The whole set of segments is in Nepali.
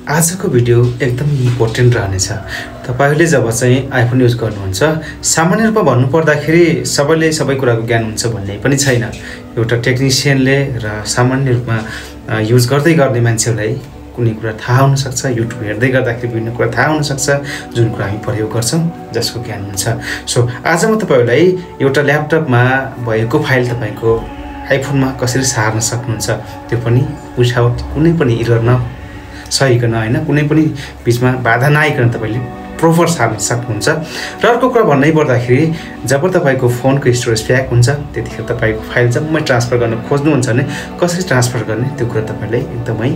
आजको भिडियो एकदम इम्पोर्टेन्ट रहनेछ। तपाईहरुले जब चाहिँ आइफोन युज गर्नुहुन्छ सामान्य रूपमा भन्नु पर्दाखेरि सबैले सबै कुराको ज्ञान हुन्छ भन्ने पनि छैन। एउटा टेक्निशियनले र सामान्य रूपमा युज गर्दै गर्ने मान्छेलाई कुनै कुरा थाहा हुन सक्छ, युट्युब हेर्दै गर्दाखेरि विभिन्न कुरा थाहा हुन सक्छ जुन कुरा हामी प्रयोग गर्छौं जसको ज्ञान हुन्छ। सो आज म तपाईहरुलाई एउटा ल्यापटपमा भएको फाइल तपाईको आइफोनमा कसरी सार्न सक्नुहुन्छ त्यो पनि विदाउट कुनै पनि एरर नसहिकन हैन, कुनै पनि बीचमा बाधा नआइकन तपाईले प्रोपर सार्न सक्नुहुन्छ। र अर्को कुरा भन्नै पर्दाखेरि जब तपाईको फोनको स्टोरेज प्याक हुन्छ त्यतिखेर तपाईको फाइल जम्मै ट्रान्सफर गर्न खोज्नुहुन्छ भने कसरी ट्रान्सफर गर्ने त्यो कुरा तपाईले एकदमै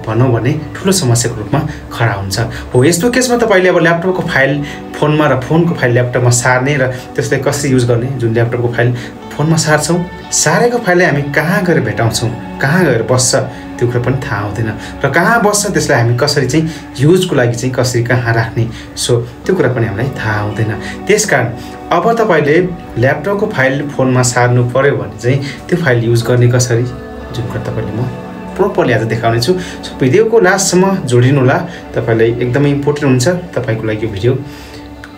भनौं भने ठूलो समस्याको रूपमा खडा हुन्छ। हो यस्तो केसमा तपाईले अब ल्यापटपको फाइल फोनमा र फोनको फाइल ल्यापटपमा सार्ने र त्यसलाई कसरी युज गर्ने, जुन ल्यापटपको फाइल फोनमा सार्छौं सारेको फाइललाई हामी कहाँ गएर भेटाउँछौं, कहाँ गएर बस्छ त्यो कुरा पनि थाहा हुँदैन र कहाँ बस्छ त्यसलाई हामी कसरी चाहिँ युजको लागि चाहिँ कसरी कहाँ राख्ने सो त्यो कुरा पनि हामीलाई थाहा हुँदैन। त्यसकारण अब तपाईले ल्यापटपको फाइल फोनमा सार्नु पर्यो भने चाहिँ त्यो फाइल युज गर्ने कसरी जुन कुरा तपाईले म प्रोपरली आज देखाउने छु। सो भिडियोको लास्टसम्म जोडिनु होला, तपाईलाई एकदमै इम्पोर्टेन्ट हुन्छ। तपाईको लागि यो भिडियो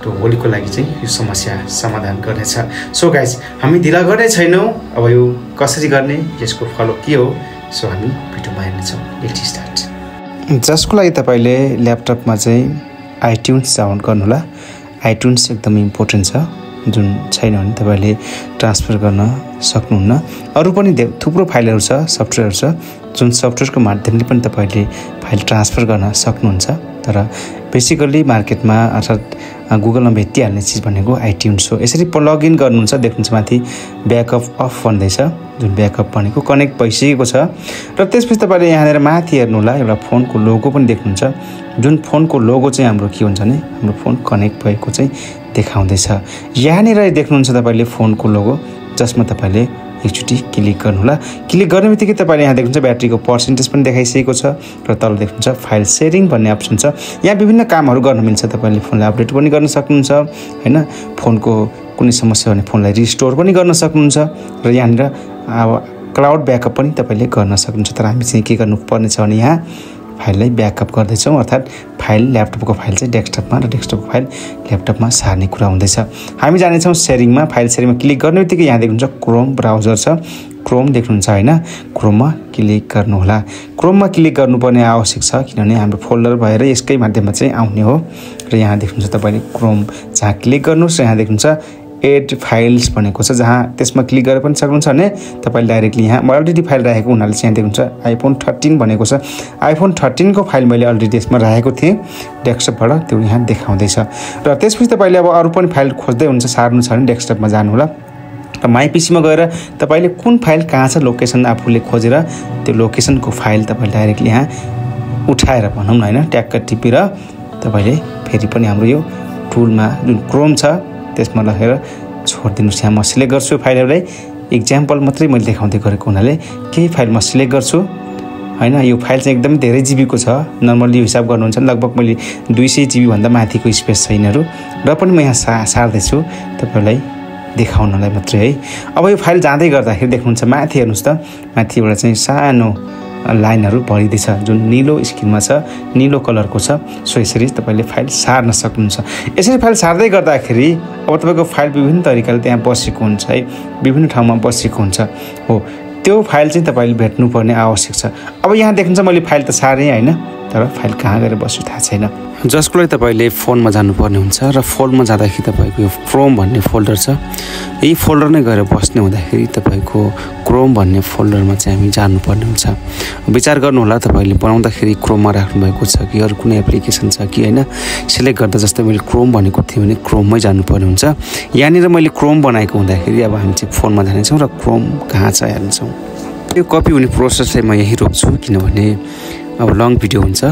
तो भोलिको लागि चाहिँ यो समस्या समाधान गर्नेछ। सो गाइस हामी ढिला गर्ने छैनौं, अब यो कसरी गर्ने यसको फलो के हो सो हामी भिडियोमा हेर्नेछौं। Let's start. जसको लागि तपाईले ल्यापटपमा चाहिँ आइट्युन्स डाउनलोड गर्नु होला। आइट्युन्स एकदम इम्पोर्टेन्ट छ, जुन छैन भने तपाईले ट्रान्सफर गर्न सक्नुहुन्न। अरु पनि थुप्रो फाइलहरु छ, सफ्टवेयरहरु छ जुन सफ्टवेयरको माध्यमले पनि तपाईले फाइल ट्रान्सफर गर्न सक्नुहुन्छ। तर बेसिकली मार्केटमा अर्थात् गुगलमा भेटिहाल्ने चीज भनेको आइट्युन्स हो। यसरी लगइन गर्नुहुन्छ, देख्नुहुन्छ माथि ब्याकअप अफ भन्दै छ, जुन ब्याकअप भनेको कनेक्ट भइसकेको छ। र त्यसपछि तपाईले यहाँनिर माथि हेर्नु होला एउटा फोनको लोगो पनि देख्नुहुन्छ, जुन फोनको लोगो चाहिँ हाम्रो के हुन्छ भने हाम्रो फोन कनेक्ट भएको चाहिँ देखाउँदैछ। यहाँनिर देख्नुहुन्छ तपाईले फोनको लोगो, जसमा तपाईले एकचोटी क्लिक गर्नु होला। क्लिक गर्नेबित्तिकै तपाईले यहाँ देख्नुहुन्छ ब्याट्रीको पर्सेन्टेज पनि देखाइसकेको छ र तल देख्नुहुन्छ फाइल शेयरिङ भन्ने अप्सन छ। यहाँ विभिन्न कामहरु गर्न मिल्छ, तपाईले फोनलाई अपडेट पनि गर्न सक्नुहुन्छ हैन, फोनको कुनै समस्या भने फोनलाई रिस्टोर पनि गर्न सक्नुहुन्छ र यहाँनिर अब क्लाउड ब्याकअप पनि तपाईले गर्न सक्नुहुन्छ। तर हामी चाहिँ के गर्नुपर्ने छ भने यहाँ फाइललाई ब्याकअप गर्दैछौं, अर्थात् फाइल ल्यापटपको फाइल चाहिँ डेस्कटपमा र डेस्कटपको फाइल ल्यापटपमा सार्ने कुरा हुँदैछ। हामी जानेछौं शेयरिङमा। फाइल शेयरिङमा क्लिक गर्नेबित्तिकै यहाँ देख्नुहुन्छ क्रोम ब्राउजर छ, क्रोम देख्नुहुन्छ हैन, क्रोममा क्लिक गर्नु होला। क्रोममा क्लिक गर्नुपर्ने आवश्यक छ किनभने हाम्रो फोल्डर भएर यसकै माध्यममा चाहिँ आउने हो। र यहाँ देख्नुहुन्छ तपाईले क्रोम जहाँ क्लिक गर्नुस् र यहाँ देख्नुहुन्छ एड फाइल्स भनेको छ, जहाँ त्यसमा क्लिक गरेर पनि सक्नुहुन्छ भने तपाईले डाइरेक्टली यहाँ म अलरेडी फाइल राखेको हुनाले चाहिँ देख्नुहुन्छ आइफोन 13 भनेको छ। आइफोन 13 को फाइल मैले अलरेडी यसमा राखेको थिएँ डेस्कटपबाट, त्यो यहाँ देखाउँदैछ। र त्यसपछि तपाईले अब अरु पनि फाइल खोज्दै हुन्छ, सार्नु छ भने डेस्कटपमा जानु होला र माइ पीसीमा गएर तपाईले कुन फाइल कहाँ छ लोकेसन आफूले खोजेर त्यो लोकेसनको फाइल तपाईले डाइरेक्टली यहाँ उठाएर भनौं न हैन ट्याक्क टिपेर तपाईले फेरि पनि हाम्रो यो टुलमा जुन क्रोम छ त्यसमा लगेर छोड्दिनुस्। यहाँ म सिलेक्ट गर्छु फाइलहरुलाई, एक्जाम्पल मात्रै मैले देखाउँदै गरेको हुनाले केही फाइल म सिलेक्ट गर्छु हैन। यो फाइल चाहिँ एकदमै धेरै जीबीको छ, नर्मली हिसाब गर्नुहुन्छ भने लगभग मैले 200 जीबी भन्दा माथिको स्पेस छ यिनीहरु, र पनि म यहाँ सार्दै छु तपाईलाई देखाउनलाई मात्रै है। अब यो फाइल जाँदै गर्दाखेरि देख्नुहुन्छ माथि हेर्नुस् त, माथिबाट चाहिँ सानो लाइनहरु भरिदैछ जुन नीलो स्क्रिनमा छ, नीलो कलरको छ। सो यसरी तपाईले फाइल सार्न सक्नुहुन्छ। यसरी फाइल सार्दै गर्दाखेरि अब तपाईको फाइल विभिन्न तरिकाले त्यहाँ बसेको हुन्छ है, विभिन्न ठाउँमा बसेको हुन्छ हो, त्यो फाइल चाहिँ तपाईले भेट्नु पर्ने आवश्यक छ। अब यहाँ देख्नुहुन्छ मैले फाइल त सारे हैन, तर फाइल कहाँ गएर बस्यो थाहा छैन। जसको लागि तपाईले फोनमा जानुपर्ने हुन्छ र फोनमा जाँदाखेरि तपाईको यो क्रोम भन्ने फोल्डर छ, यही फोल्डर नै गएर बस्ने हुँदाखेरि तपाईको क्रोम भन्ने फोल्डरमा चाहिँ हामी जानुपर्ने हुन्छ। विचार गर्नु होला तपाईले बनाउँदाखेरि क्रोममा राख्नु भएको छ कि अरु कुनै एप्लिकेसन छ कि हैन। सिलेक्ट गर्दा जस्तै मैले क्रोम भनेको थिएँ भने क्रोममै जानुपर्ने हुन्छ। यहाँनिर मैले क्रोम बनाएको हुँदाखेरि अब हामी चाहिँ फोनमा जानेछौं र क्रोम कहाँ छ हेर्नेछौं। यो कपी हुने प्रोसेसलाई म यही रोक्छु किनभने अब लङ भिडियो हुन्छ।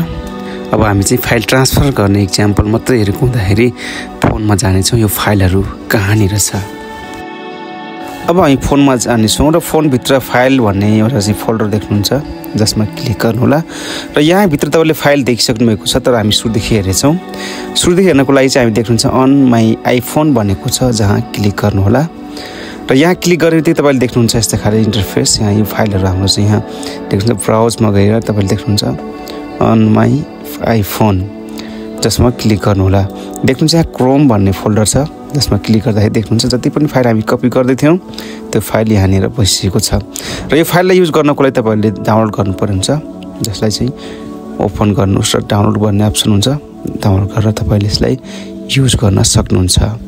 अब हामी चाहिँ फाइल ट्रान्सफर गर्ने एक्जाम्पल मात्रै हेरेको हुँदाखेरि फोनमा जानेछौं यो फाइलहरु कहाँनिर छ। अब हामी फोनमा जानेछौं र फोन भित्र फाइल भन्ने एउटा चाहिँ फोल्डर देख्नुहुन्छ जसमा क्लिक गर्नु होला र यहाँ भित्र तपाईले फाइल देखिसक्नु भएको छ। तर हामी सुरुदेखि हेर्नेछौं। सुरुदेखि हेर्नको लागि चाहिँ हामी देख्नुहुन्छ अन माइ आइफोन भनेको छ, जहाँ क्लिक गर्नु होला र यहाँ क्लिक गरेपछि तपाईले देख्नुहुन्छ यस्तो खाले इन्टरफेस। यहाँ यो फाइलहरु हाम्रो चाहिँ यहाँ देख्नुहुन्छ ब्राउजमा गएर तपाईले देख्नुहुन्छ अन माई आइफोन जसमा क्लिक गर्नुहोला। देख्नुहुन्छ यहाँ क्रोम भन्ने फोल्डर छ जसमा क्लिक गर्दाखेरि देख्नुहुन्छ जति पनि फाइल हामी कपी गर्दै थियौँ त्यो फाइल यहाँनिर बसिएको छ र यो फाइललाई युज गर्नको लागि तपाईँहरूले डाउनलोड गर्नुपर्ने हुन्छ जसलाई चाहिँ ओपन गर्नुहोस् र डाउनलोड भन्ने अप्सन हुन्छ डाउनलोड गरेर तपाईँले यसलाई युज गर्न सक्नुहुन्छ।